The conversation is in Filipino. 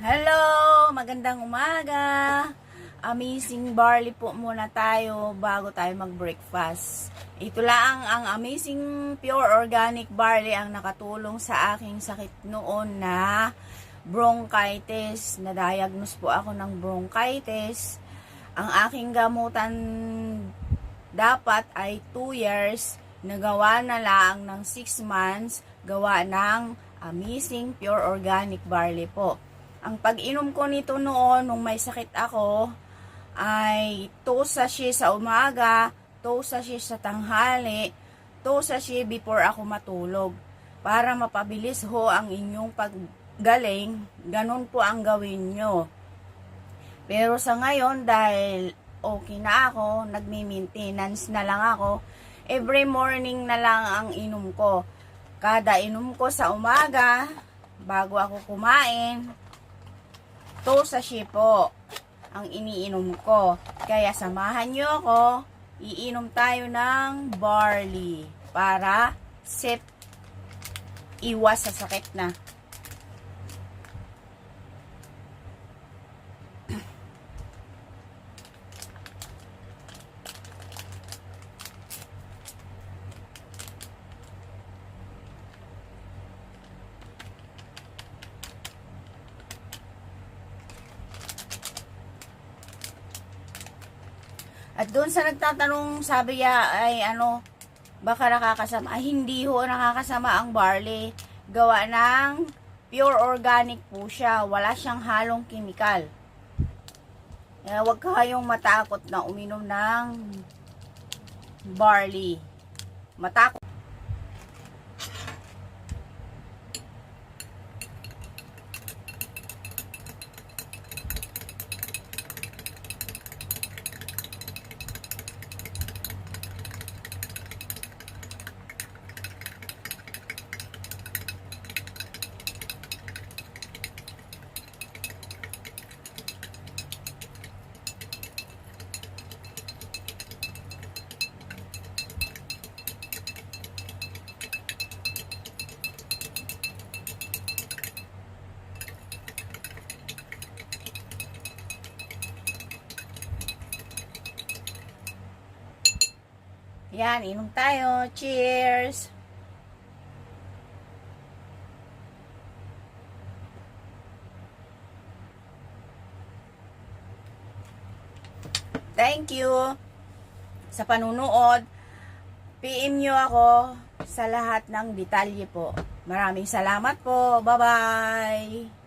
Hello! Magandang umaga! Amazing barley po muna tayo bago tayo mag-breakfast. Ito lang ang amazing pure organic barley ang nakatulong sa aking sakit noon na bronchitis. Na-diagnose po ako ng bronchitis. Ang aking gamutan dapat ay 2 years. Nagawa na lang ng 6 months. Gawa ng amazing pure organic barley po. Ang pag-inom ko nito noon, nung may sakit ako, ay 2 sachet sa umaga, 2 sachet sa tanghali, 2 sachet before ako matulog. Para mapabilis ho ang inyong paggaling, ganun po ang gawin nyo. Pero sa ngayon, dahil okay na ako, nagmi-maintenance na lang ako, every morning na lang ang inom ko. Kada inom ko sa umaga, bago ako kumain, 2 sachet po ang iniinom ko. Kaya samahan nyo ako, iinom tayo ng barley para safe, iwas sa sakit na. At doon sa nagtatanong, sabi niya ay baka nakakasama. Ay, hindi ho nakakasama ang barley. Gawa ng pure organic po siya. Wala siyang halong kimikal. Huwag kayong matakot na uminom ng barley. Matakot. Yan, inom tayo. Cheers! Thank you sa panunood. PM nyo ako sa lahat ng detalye po. Maraming salamat po. Bye-bye!